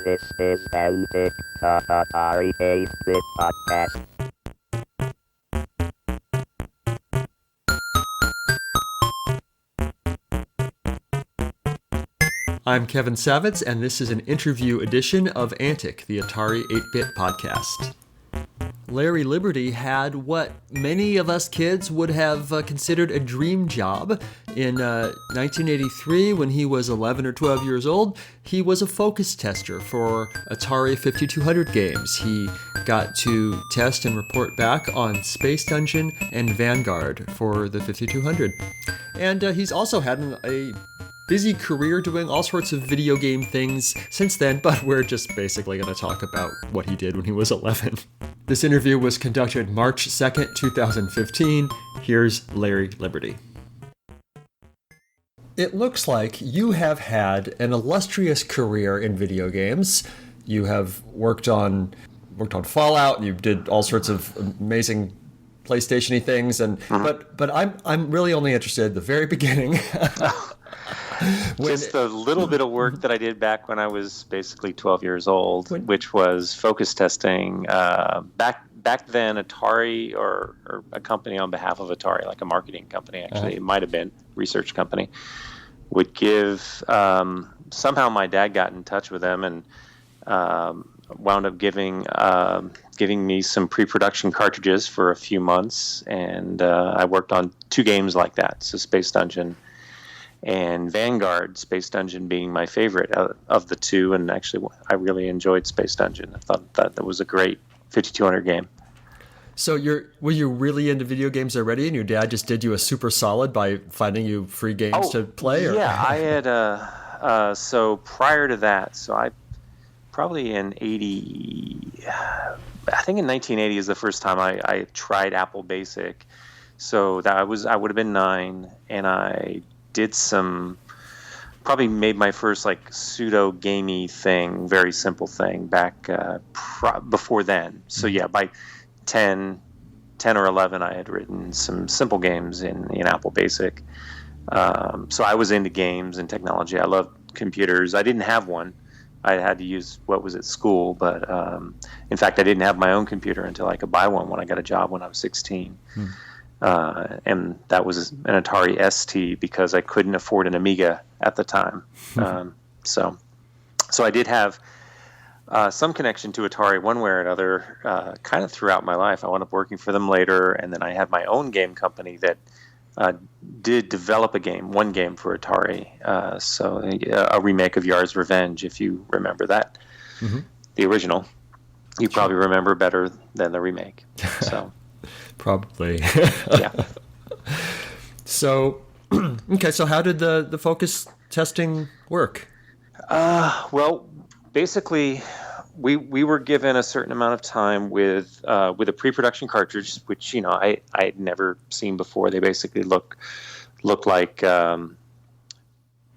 This is Antic, the Atari 8-bit podcast. I'm Kevin Savitz, and this is an interview edition of Antic, the Atari 8-bit podcast. Larry Liberty had what many of us kids would have considered a dream job. In 1983, when he was 11 or 12 years old, he was a focus tester for Atari 5200 games. He got to test and report back on Space Dungeon and Vanguard for the 5200. And he's also had a busy career doing all sorts of video game things since then, but we're just basically going to talk about what he did when he was 11. This interview was conducted March 2nd, 2015. Here's Larry Liberty. It looks like you have had an illustrious career in video games. You have worked on Fallout, you did all sorts of amazing PlayStation-y things, and but I'm really only interested at the very beginning. Just a little bit of work that I did back when I was basically 12 years old, which was focus testing. Back then, Atari, or a company on behalf of Atari, like a marketing company, actually, it might have been research company, would give. Somehow, my dad got in touch with them and wound up giving me some pre-production cartridges for a few months, and I worked on 2 games like that. So Space Dungeon and Vanguard, Space Dungeon being my favorite of the 2, and actually I really enjoyed Space Dungeon. I thought that was a great 5200 game. So were you really into video games already, and your dad just did you a super solid by finding you free games to play? Or? Yeah, I had so prior to that, so I probably in 80, I think in 1980 is the first time I tried Apple Basic. So I would have been 9, and I did probably made my first like pseudo gamey thing, very simple thing back before then. So yeah, by 10 or 11, I had written some simple games in Apple Basic. So I was into games and technology. I loved computers. I didn't have one. I had to use what was at school, but in fact, I didn't have my own computer until I could buy one when I got a job when I was 16. And that was an Atari ST because I couldn't afford an Amiga at the time. So I did have some connection to Atari one way or another kind of throughout my life. I wound up working for them later, and then I had my own game company that did develop one game for Atari. So a remake of Yar's Revenge, if you remember that. The original. You probably remember better than the remake. So. Probably. Yeah. So, okay. So, how did the focus testing work? Well, basically, we were given a certain amount of time with a pre-production cartridge, which I had never seen before. They basically look like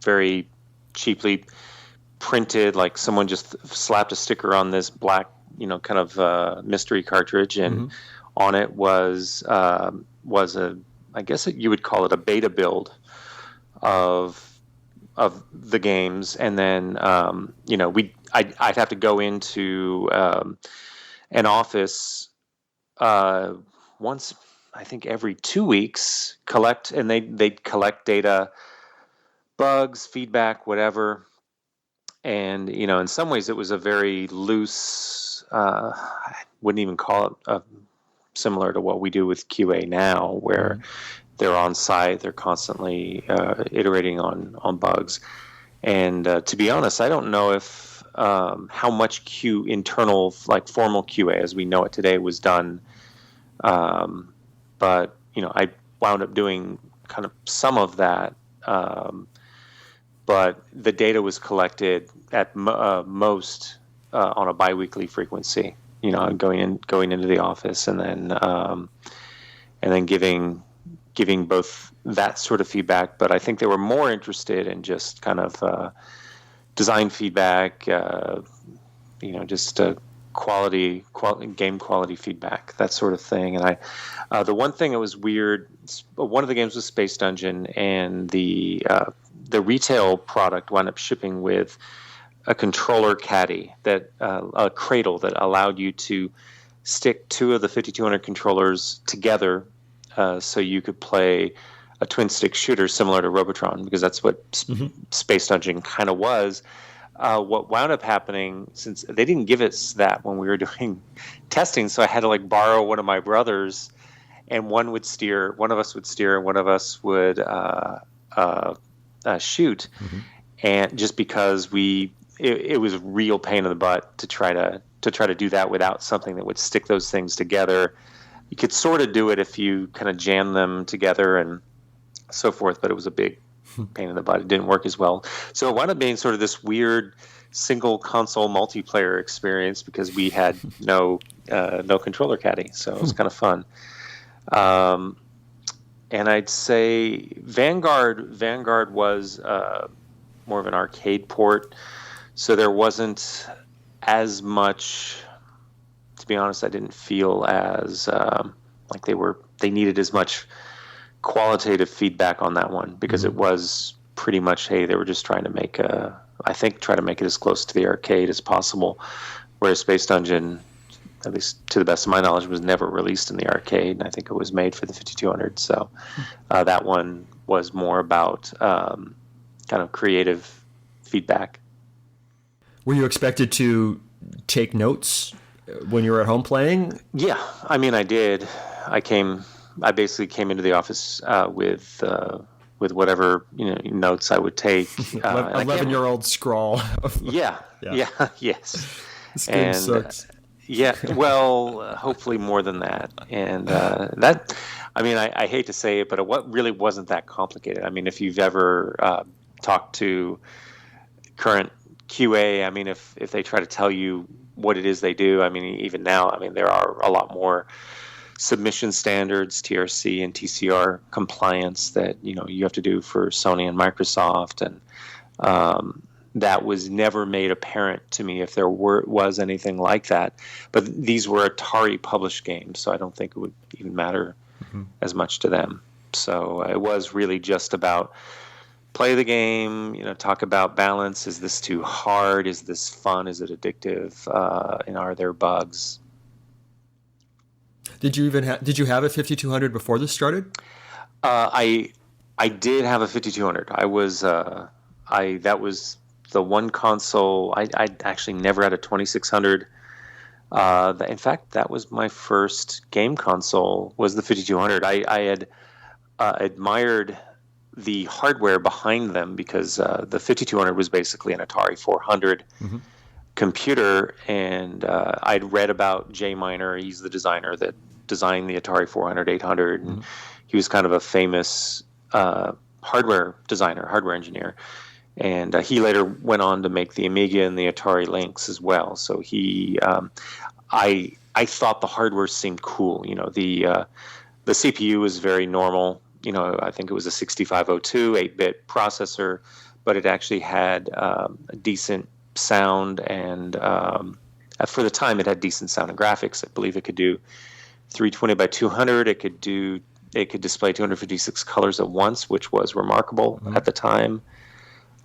very cheaply printed, like someone just slapped a sticker on this black, kind of mystery cartridge, and on it was a, I guess you would call it a beta build of the games, and then I'd have to go into an office once, I think every 2 weeks, and they'd collect data, bugs, feedback, whatever. And in some ways it was a very loose, I wouldn't even call it similar to what we do with QA now, where they're on site, they're constantly iterating on bugs. And to be honest, I don't know if how much internal, like formal QA as we know it today, was done. But I wound up doing kind of some of that. But the data was collected at most on a biweekly frequency. Going into the office, and then giving both that sort of feedback. But I think they were more interested in just kind of design feedback, just quality game quality feedback, that sort of thing. And the one thing that was weird, one of the games was Space Dungeon, and the retail product wound up shipping with a controller caddy, that a cradle that allowed you to stick two of the 5200 controllers together, so you could play a twin stick shooter similar to Robotron, because that's what Space Dungeon kind of was. What wound up happening, since they didn't give us that when we were doing testing, so I had to like borrow one of my brothers, and one of us would steer, and one of us would shoot, and just because it was a real pain in the butt to try to do that without something that would stick those things together. You could sort of do it if you kind of jam them together and so forth, but it was a big pain in the butt. It didn't work as well. So it wound up being sort of this weird single console multiplayer experience, because we had no controller caddy. So it was kind of fun. And I'd say Vanguard was more of an arcade port. So there wasn't as much, to be honest, I didn't feel as like they needed as much qualitative feedback on that one, because it was pretty much, hey, they were just trying to make it as close to the arcade as possible. Whereas Space Dungeon, at least to the best of my knowledge, was never released in the arcade, and I think it was made for the 5200. So that one was more about kind of creative feedback. Were you expected to take notes when you were at home playing? Yeah, I mean, I did. I basically came into the office with whatever notes I would take. 11-year-old scrawl. Yeah. Yes. This game sucks. Yeah, well, hopefully more than that. And that, I mean, I hate to say it, but it really wasn't that complicated. I mean, if you've ever talked to current QA, I mean, if they try to tell you what it is they do, I mean, even now, I mean, there are a lot more submission standards, TRC and TCR compliance that you have to do for Sony and Microsoft, and that was never made apparent to me if there was anything like that. But these were Atari published games, so I don't think it would even matter as much to them. So it was really just about play the game, talk about balance. Is this too hard? Is this fun? Is it addictive? Are there bugs? Did you have a 5200 before this started? I did have a 5200. That was the one console. I actually never had a 2600. In fact, that was my first game console, was the 5200. I had admired the hardware behind them, because the 5200 was basically an Atari 400 computer, and I'd read about Jay Miner. He's the designer that designed the Atari 400, 800, and he was kind of a famous hardware designer, hardware engineer. And he later went on to make the Amiga and the Atari Lynx as well. So I thought the hardware seemed cool. The CPU was very normal. I think it was a 6502 8-bit processor, but it actually had a decent sound, and for the time it had decent sound and graphics. I believe it could do 320 by 200. It could display 256 colors at once, which was remarkable at the time.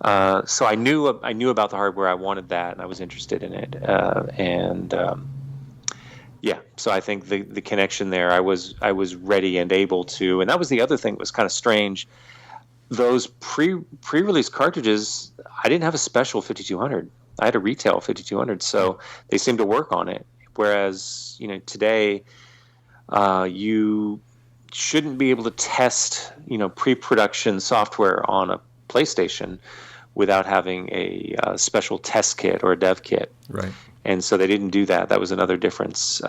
So I knew about the hardware. I wanted that, and I was interested in it. So I think the connection there, I was ready and able to. And that was the other thing that was kind of strange. Those pre-release cartridges, I didn't have a special 5200. I had a retail 5200, so they seemed to work on it. Whereas today, you shouldn't be able to test pre-production software on a PlayStation without having a special test kit or a dev kit. Right. And so they didn't do that. That was another difference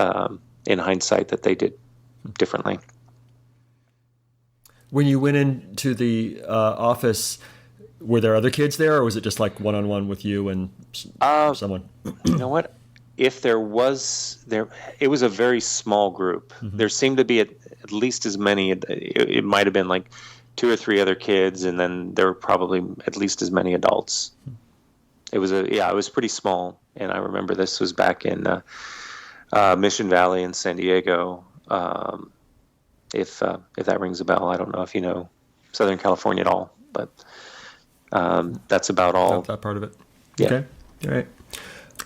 in hindsight that they did differently. When you went into the office, were there other kids there, or was it just like one-on-one with you and someone? You know what? If there was, it was a very small group. There seemed to be at least as many. It might have been like 2 or 3 other kids, and then there were probably at least as many adults. It was pretty small, and I remember this was back in Mission Valley in San Diego. If that rings a bell, I don't know if you know Southern California at all, but that's about all. That part of it. Yeah. Okay. All right.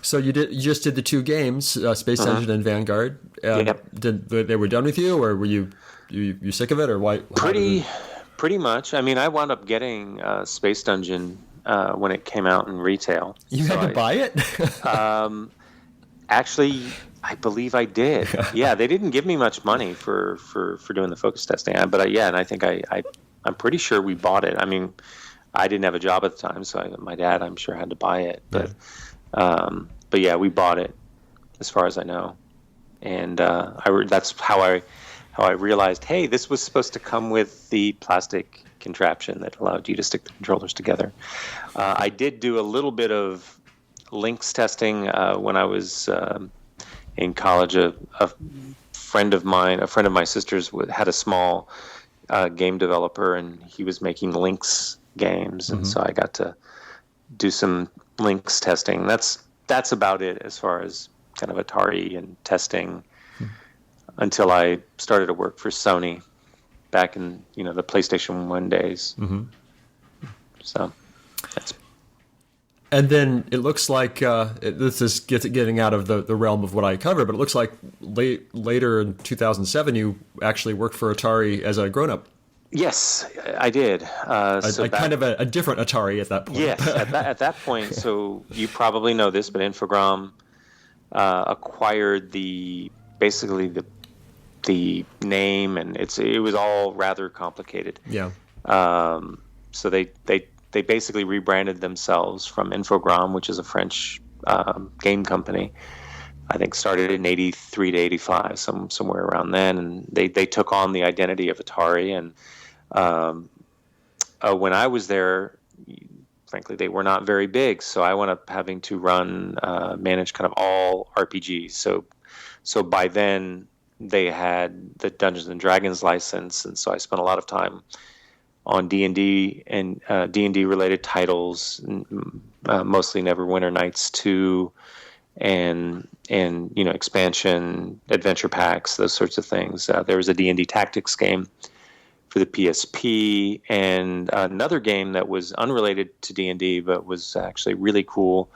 So you just did the two games, Space Dungeon and Vanguard. Yep. They were done with you, or were you sick of it, or why? Pretty much. I mean, I wound up getting Space Dungeon when it came out in retail. You had to buy it? Actually, I believe I did. Yeah, they didn't give me much money for doing the focus testing. But and I think I'm pretty sure we bought it. I mean, I didn't have a job at the time, so my dad, I'm sure, had to buy it. But yeah, we bought it, as far as I know. And that's how I realized, hey, this was supposed to come with the plastic contraption that allowed you to stick the controllers together. I did do a little bit of links testing when I was in college. A friend of my sister's had a small game developer, and he was making links games, and so I got to do some links testing. That's about it as far as kind of Atari and testing, until I started to work for Sony back in the PlayStation 1 days. So that's. And then it looks like this is getting out of the realm of what I cover, but it looks like later in 2007 you actually worked for Atari as a grown-up. Yes, I did. Kind of a different Atari at that point. Yes, at that point. So you probably know this, but Infogrames acquired basically the name, and it was all rather complicated. Yeah. So they basically rebranded themselves from Infogrames, which is a French game company. I think started in 83 to 85, somewhere around then, and they took on the identity of Atari. And when I was there, frankly, they were not very big, so I wound up having to manage kind of all RPGs. So by then they had the Dungeons and Dragons license, and so I spent a lot of time on D&D and D&D related titles, mostly Neverwinter Nights 2, and expansion, adventure packs, those sorts of things. There was a D&D Tactics game for the PSP, and another game that was unrelated to D&D but was actually really cool,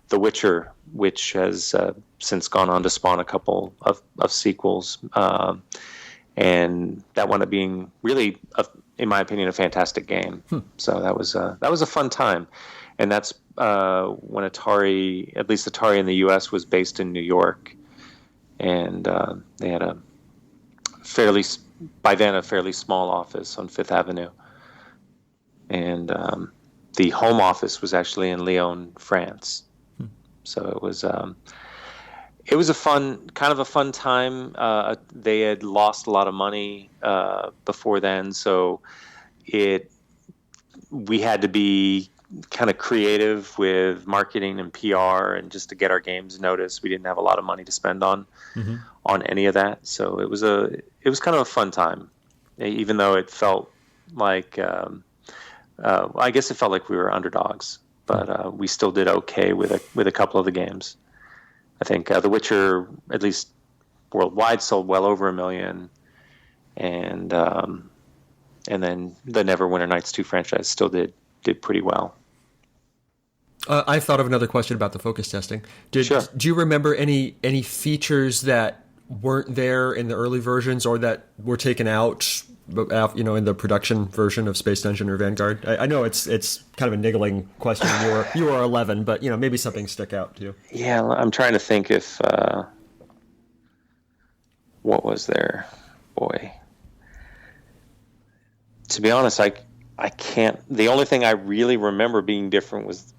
The Witcher, which has since gone on to spawn a couple of sequels, and that wound up being really, in my opinion, a fantastic game. So that was a fun time, and that's when Atari, at least Atari in the U.S., was based in New York, and they had a fairly small office on Fifth Avenue, and the home office was actually in Lyon, France. So it was a fun time. They had lost a lot of money before then, so we had to be kind of creative with marketing and PR, and just to get our games noticed. We didn't have a lot of money to spend on any of that, so it was kind of a fun time, even though it felt like I guess it felt like we were underdogs, but we still did okay with a couple of the games. I think The Witcher, at least worldwide, sold well over 1 million, and then the Neverwinter Nights 2 franchise still did pretty well. I thought of another question about the focus testing. Sure. Do you remember any features that weren't there in the early versions, or that were taken out, in the production version of Space Dungeon or Vanguard? I know it's kind of a niggling question. You were 11, but maybe something stuck out to you. Yeah, I'm trying to think if what was there. Boy, to be honest, I can't. The only thing I really remember being different was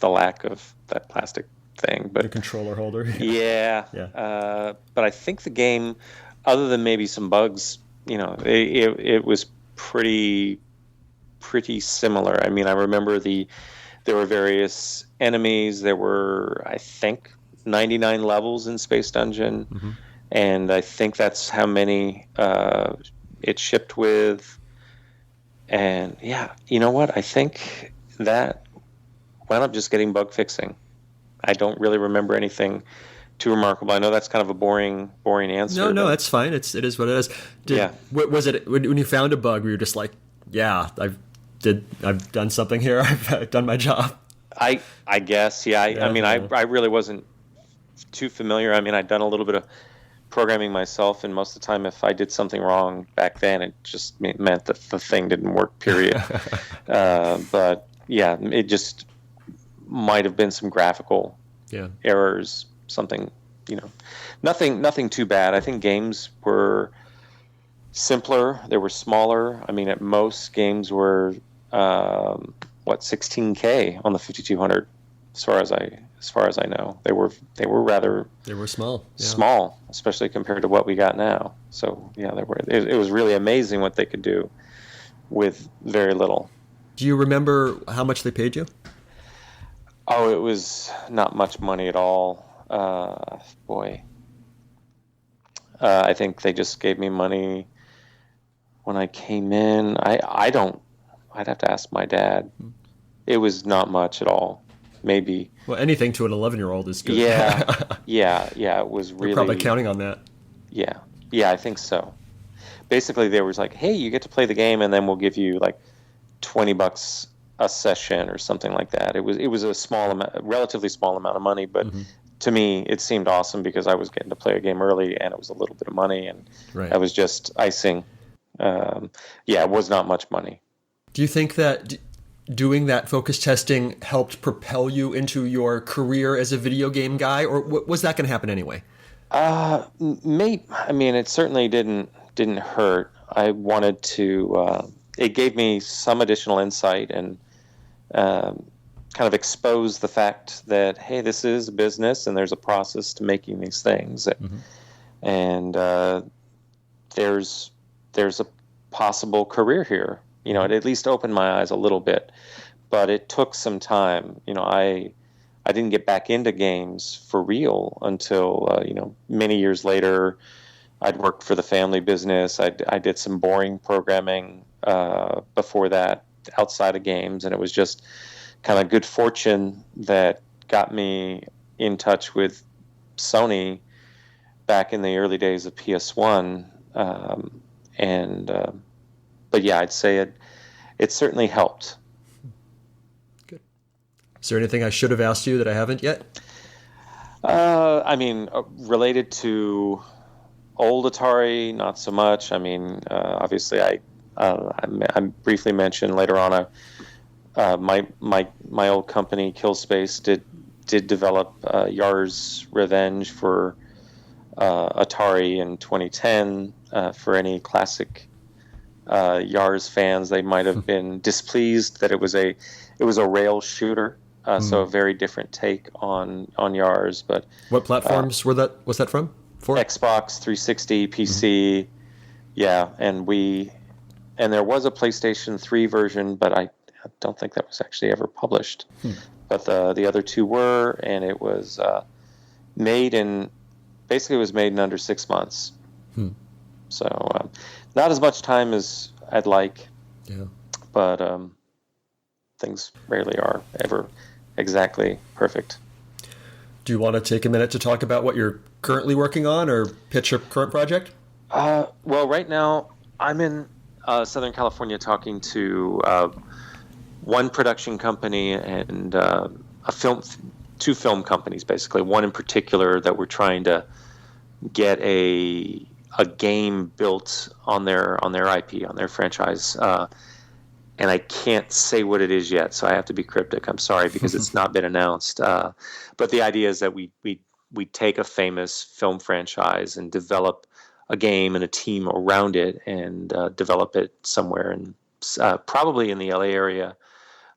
the lack of that plastic thing, but the controller holder. Yeah. But I think the game, other than maybe some bugs, it was pretty similar. I mean, I remember there were various enemies. There were, I think, 99 levels in Space Dungeon, and I think that's how many it shipped with. And yeah, you know what? I think that wound up just getting bug fixing. I don't really remember anything too remarkable. I know that's kind of a boring answer. No, that's fine. It is what it is. Was it when you found a bug, were you just like, yeah, I've done something here. I've done my job? I guess, yeah. I mean, I really wasn't too familiar. I mean, I'd done a little bit of programming myself, and most of the time, if I did something wrong back then, it just meant that the thing didn't work. Period. But yeah, it just might have been some graphical errors, something, nothing too bad. I think games were simpler. They were smaller. I mean, at most, games were 16K on the 5200, as far as I know. They were rather small, especially compared to what we got now. So yeah, it was really amazing what they could do with very little. Do you remember how much they paid you? Oh, it was not much money at all. I think they just gave me money when I came in. I'd have to ask my dad. It was not much at all. Maybe. Well, anything to an 11-year-old is good. Yeah. It was really. They're probably counting on that. Yeah, I think so. Basically, they was like, "Hey, you get to play the game, and then we'll give you like $20 a session or something like that." It was a relatively small amount of money, but to me, it seemed awesome because I was getting to play a game early, and it was a little bit of money, and that was just icing. It was not much money. Do you think that doing that focus testing helped propel you into your career as a video game guy, or was that going to happen anyway? I mean, it certainly didn't hurt. I wanted to. It gave me some additional insight and kind of expose the fact that, hey, this is a business and there's a process to making these things, and there's a possible career here. It at least opened my eyes a little bit, but it took some time. I didn't get back into games for real until many years later. I'd worked for the family business. I did some boring programming before that outside of games, and it was just kind of good fortune that got me in touch with Sony back in the early days of PS1. But yeah, I'd say it certainly helped. Good. Is there anything I should have asked you that I haven't yet? I mean, related to old Atari, not so much. I mean, obviously, I briefly mentioned later on. My old company, Killspace, did develop Yar's Revenge for Atari in 2010. For any classic Yar's fans, they might have been displeased that it was a rail shooter, so a very different take on Yar's. But what platforms was that from? For Xbox 360, PC, and there was a PlayStation 3 version, but I don't think that was actually ever published. But the other two were, and it was made in under 6 months. So not as much time as I'd like, but things rarely are ever exactly perfect. Do you want to take a minute to talk about what you're currently working on or pitch your current project? Well, right now I'm in Southern California talking to one production company and two film companies, basically. One in particular that we're trying to get a game built on their IP, on their franchise, and I can't say what it is yet, so I have to be cryptic. I'm sorry, because it's not been announced. But the idea is that we take a famous film franchise and develop a game and a team around it, and develop it somewhere, and probably in the LA area.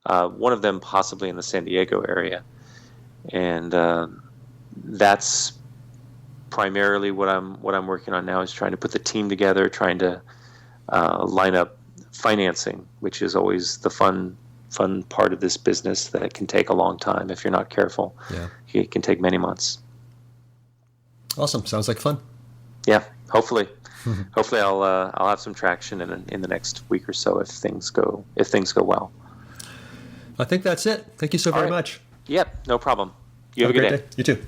One of them possibly in the San Diego area, and that's primarily what I'm working on now, is trying to put the team together, trying to line up financing, which is always the fun part of this business that can take a long time if you're not careful. It can take many months. Awesome. Sounds like fun. Yeah, hopefully. Hopefully I'll have some traction in the next week or so if things go well. I think that's it. Thank you so very much. Yep, no problem. You have a good day. You too.